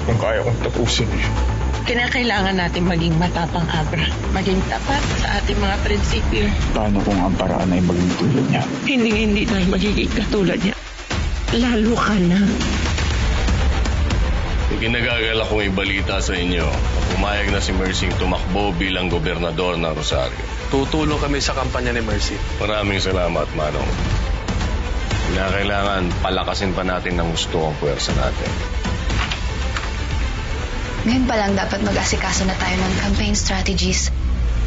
kung kaya kong tapusin eh. Kinakailangan natin maging matapang, Abra. Maging tapat sa ating mga prinsipyo. Paano kung ang paraan ay maging tulad niya? Hindi tayo magiging katulad niya. Lalo ka na. Ikinagagala kong ibalita sa inyo na pumayag na si Mercy tumakbo bilang gobernador ng Rosario. Tutulong kami sa kampanya ni Mercy. Maraming salamat, Manong. Kailangan palakasin pa natin ng gusto ang puwersa natin. Ngayon pa lang dapat mag-asikaso na tayo ng campaign strategies.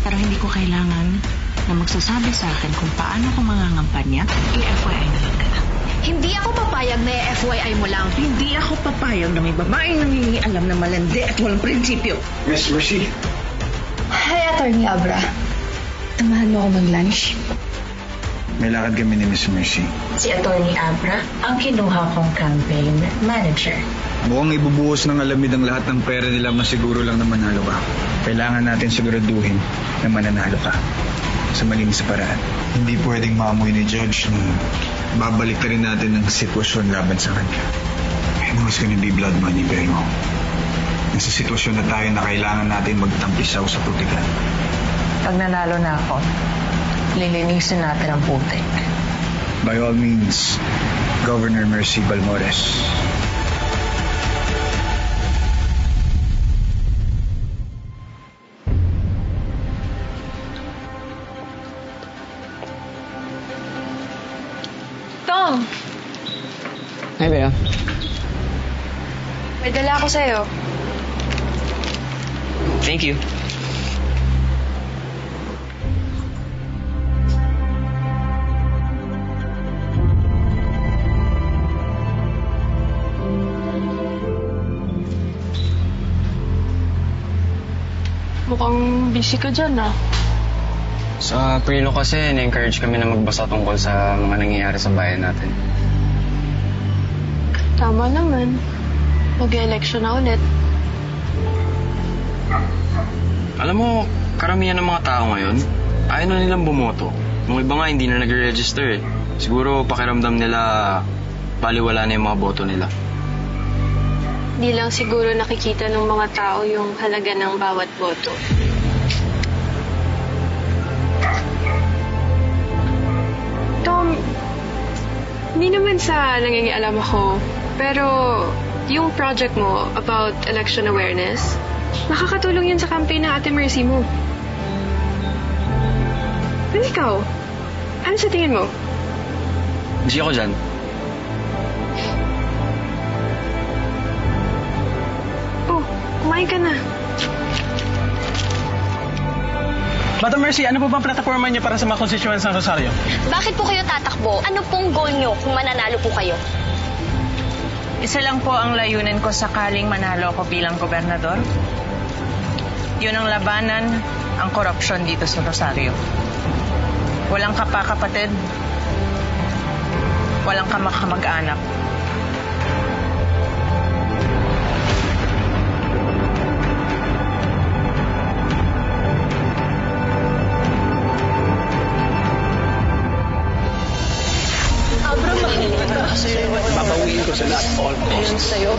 Pero hindi ko kailangan na magsasabi sa akin kung paano ko mangangampanya. I-FYI na lang kita. Hindi ako papayag na FYI mo lang. Hindi ako papayag na may babaeng nangingialam na malandi at walang prinsipyo. Miss Mercy. Hi, Attorney Abra. Tamahan mo ako mag-lunch. May lakad kami ni Miss Mercy. Si Attorney Abra ang kinuha kong campaign manager. Mukhang ibubuhos ng alamid ang lahat ng pera nila, masiguro lang na manalo ka. Kailangan natin siguraduhin na mananalo ka sa malinis na paraan. Hindi pwedeng maamoy ni Judge na babalik ka rin natin ng sitwasyon laban sa kanya. I know it's gonna be blood money, pero nasa sitwasyon na tayo na kailangan natin magtampisaw sa putikan. Pag nanalo na ako, lilinisin natin ang putik. By all means, Governor Mercy Balmores. Tom! Hi, Bea. May dala ako sa'yo. Thank you. Mukhang busy ka dyan, ah. Sa Prilo kasi, na-encourage kami na magbasa tungkol sa mga nangyayari sa bayan natin. Tama naman. Mag-election na ulit. Alam mo, karamihan ng mga tao ngayon, ayaw na nilang bumoto. Yung iba nga hindi na nag-register eh. Siguro pakiramdam nila baliwala na yung mga boto nila. Di lang siguro nakikita ng mga tao yung halaga ng bawat boto. Tom, hindi naman sa nangingialam ako, pero yung project mo about election awareness, makakatulong yun sa campaign ng Ate Mercy mo. Pero ikaw, ano sa tingin mo? Hindi ako dyan. Oh, kumain ka na. Madam Mercy, ano po bang plataforma niyo para sa mga constituents ng Rosario? Bakit po kayo tatakbo? Ano pong goal nyo kung mananalo po kayo? Isa lang po ang layunin ko sakaling manalo ako bilang gobernador. Yun ang labanan, ang korupsyon dito sa Rosario. Walang kapakapatid, walang kamag-anak. Babawiin ko sa lahat all costs. Ewan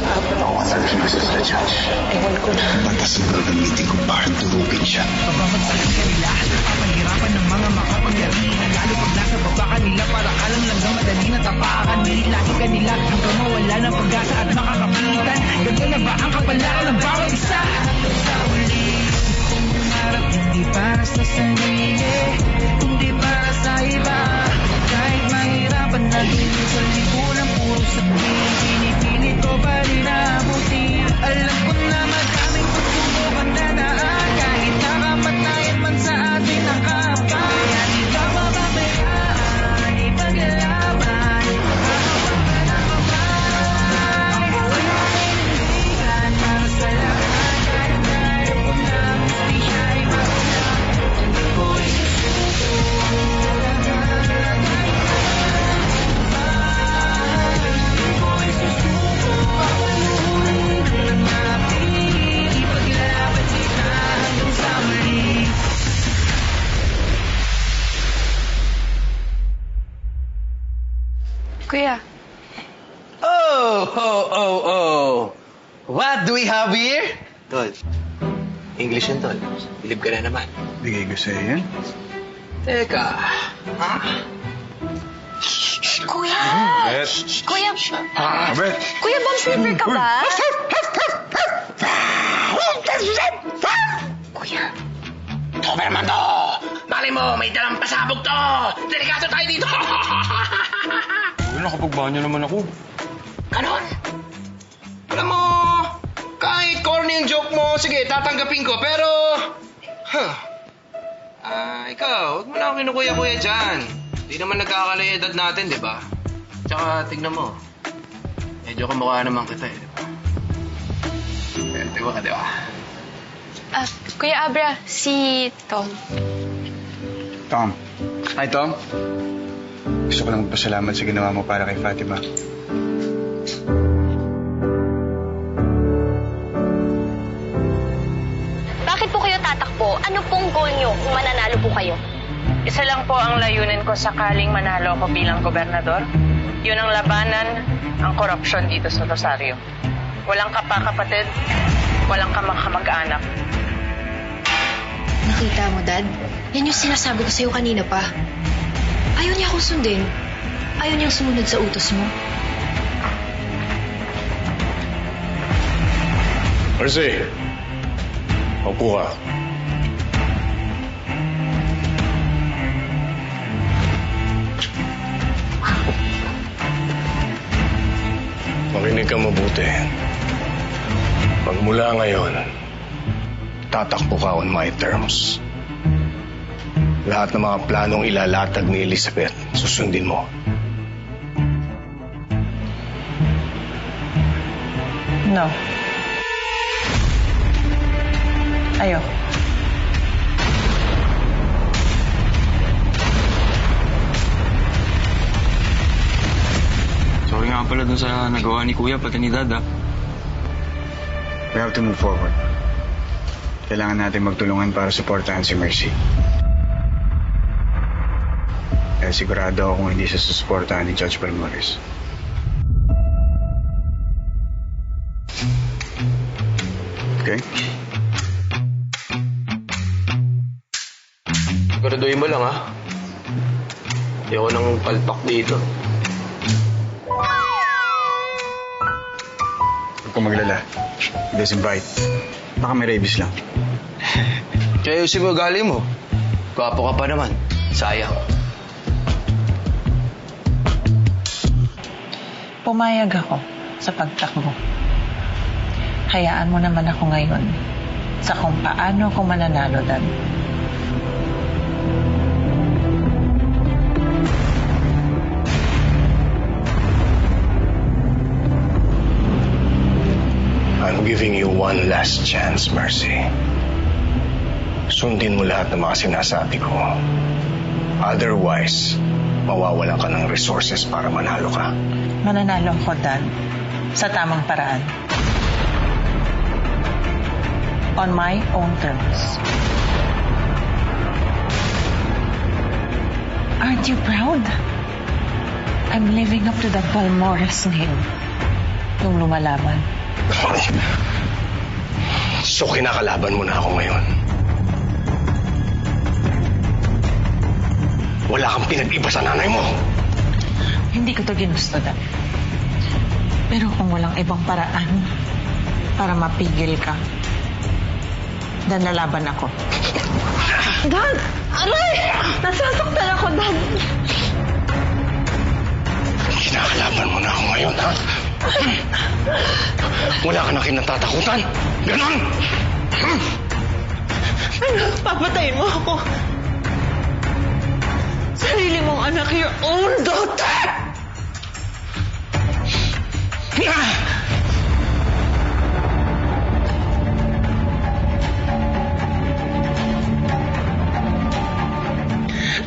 ko na. Batas ng gagamitin ko para turugin siya. Pagbabagsakit kanila, papahirapan ng mga makapangyarihan. Lalo pag nasa baba kanila, para alam lang na madali na tapakan. Nililaki kanila hanggang mawala ng pag-asa at makakapitan. Ganda na ba ang kapalaran ng bawat isa? Sa uli, kung mangarap hindi para sa sarili, kundi para sa iba. Kahit mahirapan na dito sa lipunan, puro sabihin, pinipilit ko pa rin abutin. Alam ko na madaming pagsubok ang dadaan, kahit nakapatayan man sa atin ang kapal. Kaya di ka mababayaan, ipaglaban, habang ka na mabay. Ang buhay mo ay nandigan para sa lahat, kahit tayo po na hustisya ay magulang. Hindi ko isusuko. Kuya, Oh! What do we have here? Tol, English yun, Tol. Bilib ka na naman. Bigay ko sa'yo yan. Teka, ha? Kuya! Bet. Kuya! Bet. Kuya, bomb sniffer ka ba? Kuya! Doberman to! Malay mo, may dalang pasabog to! Delikado tayo dito! Uy, nakapagbanyo naman ako. Ganon! Alam mo, kahit corny yung joke mo, sige, tatanggapin ko, pero... ikaw, huwag mo na ako kinukuya-kuya dyan. Hindi naman nagkakala yung edad natin, di ba? Tsaka, tignan mo. Medyo kamukha naman kita, di ba? Diba ka, di ba? Kuya Abra, si Tom. Tom. Hi, Tom. Gusto ko lang magpasalamat sa ginawa mo para kay Fatima. Bakit po kayo tatakbo? Ano pong goal nyo kung mananalo po kayo? Isa lang po ang layunin ko sakaling manalo ako bilang gobernador. Yun ang labanan, ang korupsyon dito sa Rosario. Walang kapakapatid, walang kamag-anak. Nakita mo, Dad? Yan yung sinasabi ko sa'yo kanina pa. Ayaw niya akong sundin. Ayaw niyang sumunod sa utos mo. Mercy, upo ka. Makinig ka mabuti. Pagmula ngayon, tatakbo ka on my terms. Lahat ng mga planong ilalatag ni Elizabeth, susundin mo. No. Ayoko. Sorry nga pala dun sa nagawa ni Kuya, pati ni Dad, ha? We have to move forward. Kailangan natin magtulungan para suportahan si Mercy. Kaya sigurado ako kung hindi siya susuportahan ni Judge Balmores. Okay? Siguraduhin mo lang, ha? Ayoko nang palpak dito. Huwag kang maglala. Disinvite. Baka may rabies lang. Kaya yung ugali mo. Gwapo ka pa naman. Sayang. Pumayag ako sa pagtakbo. Hayaan mo naman ako ngayon sa kung paano ako mananalo, Dad. I'm giving you one last chance, Mercy. Sundin mo lahat ng mga sinasabi ko. Otherwise, mawawalan ka ng resources para manalo ka. Mananalo ako, Dad, sa tamang paraan. On my own terms. Aren't you proud? I'm living up to the Balmores name. Yung lumalaban. So, kinakalaban mo na ako ngayon. Wala kang pinag-iba sa nanay mo. Hindi ko to ginusto, Dad. Pero kung walang ibang paraan para mapigil ka, Dan, lalaban ako. Dad! Aray! Nasasaktan ako, Dad! Kinakalaban mo na ako ngayon, ha? Wala ka na kinatatakutan. Ganon! Ano? Papatayin mo ako. Sarili mong anak, your own daughter!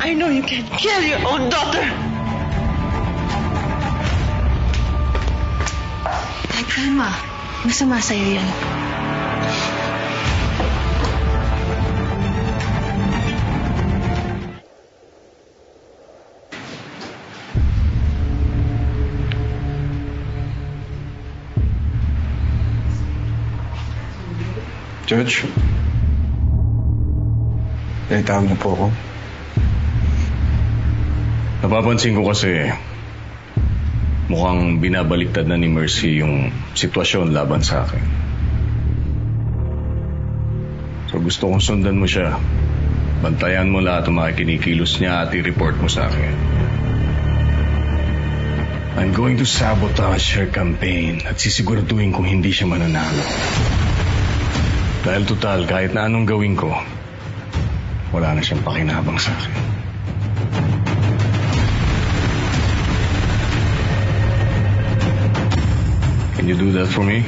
I know you can kill your own daughter. Dad, kalma. Masama sa'yo yan. Judge? Tawag na po ako. Napapansin ko kasi mukhang binabaliktad na ni Mercy yung sitwasyon laban sa akin. So gusto kong sundan mo siya. Bantayan mo lahat ng mga kinikilos niya at i-report mo sa akin. I'm going to sabotage her campaign at sisiguraduhin kung hindi siya mananalo. Dahil total, kahit na anong gawin ko, wala na siyang pakinabang sa akin. Can you do that for me?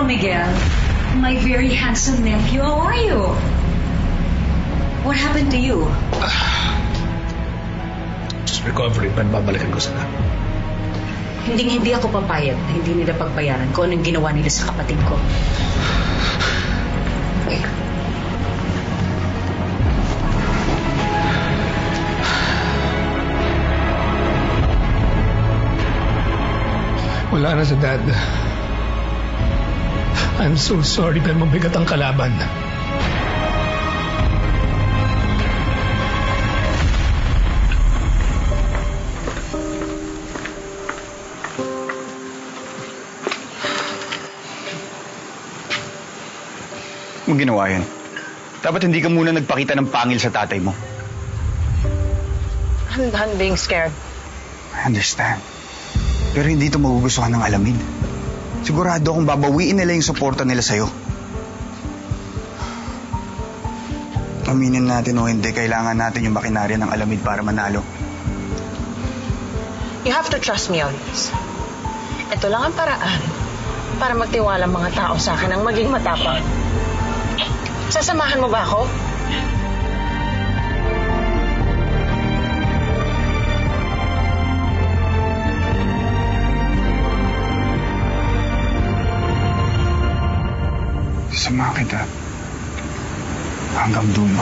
Miguel. My very handsome nephew, how are you? What happened to you? Just recovery, babalikan ko sana. Hindi ako papayag na hindi nila pagbayaran kung anong ginawa nila sa kapatid ko. Wala na si Dad. I'm so sorry pero mabigat ang kalaban. Anong ginawa yan? Dapat hindi ka muna nagpakita ng pangil sa tatay mo. I'm being scared. I understand. Pero hindi ito magugustuhan ng Alamid. Sigurado akong babawiin nila yung suporta nila sa'yo. Aminin natin o hindi, kailangan natin yung makinarya ng Alamid para manalo. You have to trust me on this. Ito lang ang paraan para magtiwala mga tao sa akin ang maging matapang. Sasamahan mo ba ako? Sasamahan kita hanggang dulo.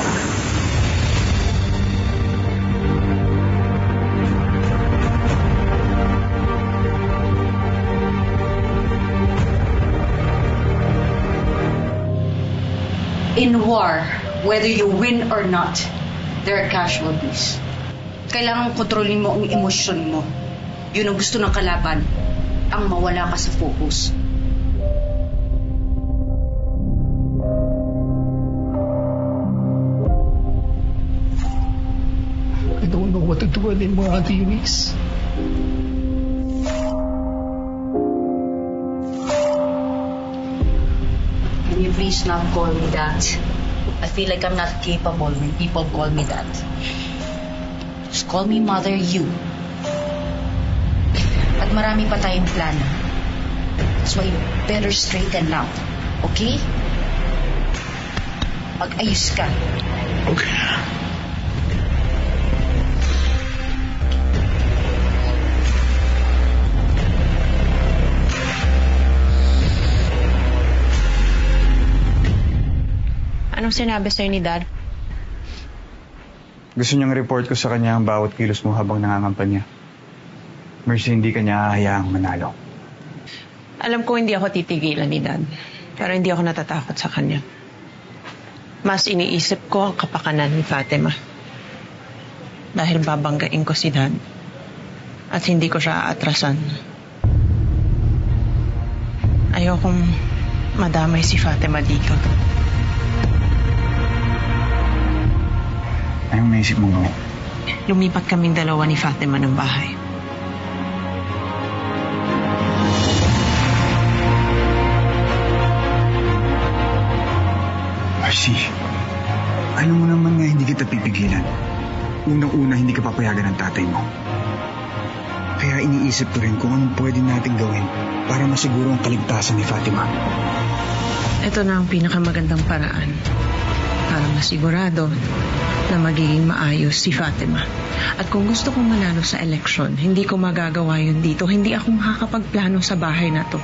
In war, whether you win or not, there are casualties. Kailangan kontrolin mo ang emosyon mo. Yun ang gusto ng kalaban, ang mawala ka sa focus. I don't know what to do anymore, Auntie Eunice. Can you please not call me that? I feel like I'm not capable when people call me that. Just call me Mother You. At marami pa tayong plano. That's why you better straighten out. Okay? Mag-ayos ka. Okay. Anong sinabi sa'yo ni Dad? Gusto niyang report ko sa kanya ang bawat kilos mo habang nangangampanya. Mercy, hindi ka niya hahayaang manalo. Alam ko hindi ako titigilan ni Dad. Pero hindi ako natatakot sa kanya. Mas iniisip ko ang kapakanan ni Fatima. Dahil babanggain ko si Dad. At hindi ko siya aatrasan. Ayokong madamay si Fatima dito. Anong naisip mong gawin? Lumipat kaming dalawa ni Fatima ng bahay. Mercy, Alam mo naman nga hindi kita pipigilan. Unang-una, hindi ka papayagan ng tatay mo. Kaya iniisip ko rin kung anong pwede natin gawin para masiguro ang kaligtasan ni Fatima. Ito na ang pinakamagandang paraan para masigurado na magiging maayos si Fatima. At kung gusto kong manalo sa eleksyon, hindi ko magagawa yun dito. Hindi ako makakapagplano sa bahay na to.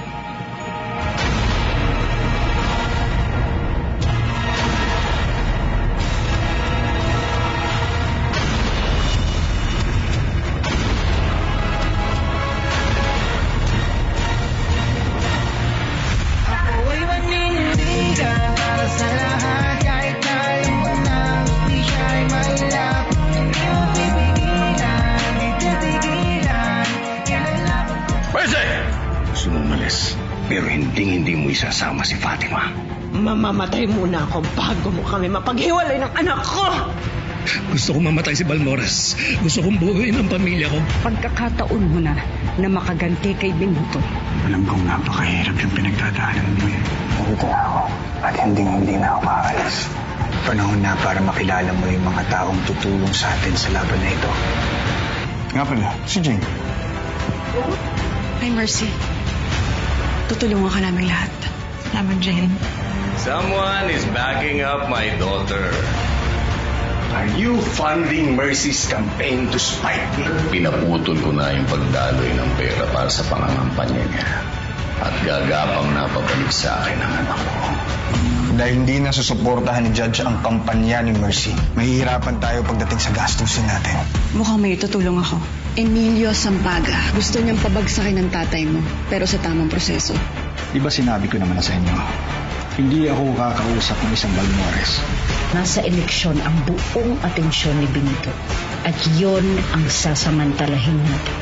Gusto mo umalis, pero hindi mo isasama si Fatima. Mamamatay muna ako bago mo kami mapaghiwalay ng anak ko! Gusto kong mamatay si Balmores. Gusto kong buuin ang pamilya ko. Pagkakataon mo na makaganti kay Benito. Alam kong napakahirap yung pinagdadaanan mo eh. Nandito na ako at hindi na ako makakalis. Panahon na para makilala mo yung mga taong tutulong sa atin sa laban na ito. Nga pala, si Jane. Ay, Mercy. Tutulungan ka namin lahat. Salamat, Jane. Someone is backing up my daughter. Are you funding Mercy's campaign to spite me? Pinaputol ko na yung pagdaloy ng pera para sa pangangampanya niya. At gagapang na pabalik sa akin ang anak ko. Dahil hindi na susuportahan ni Judge ang kampanya ni Mercy, mahihirapan tayo pagdating sa gastusin natin. Mukhang may tutulong ako. Emilio Sampaga. Gusto niyang pabagsakin ng tatay mo, pero sa tamang proseso. Di ba sinabi ko naman na sa inyo, hindi ako kakausap ng isang Balmores. Nasa eleksyon ang buong atensyon ni Benito. At yon ang sasamantalahin natin.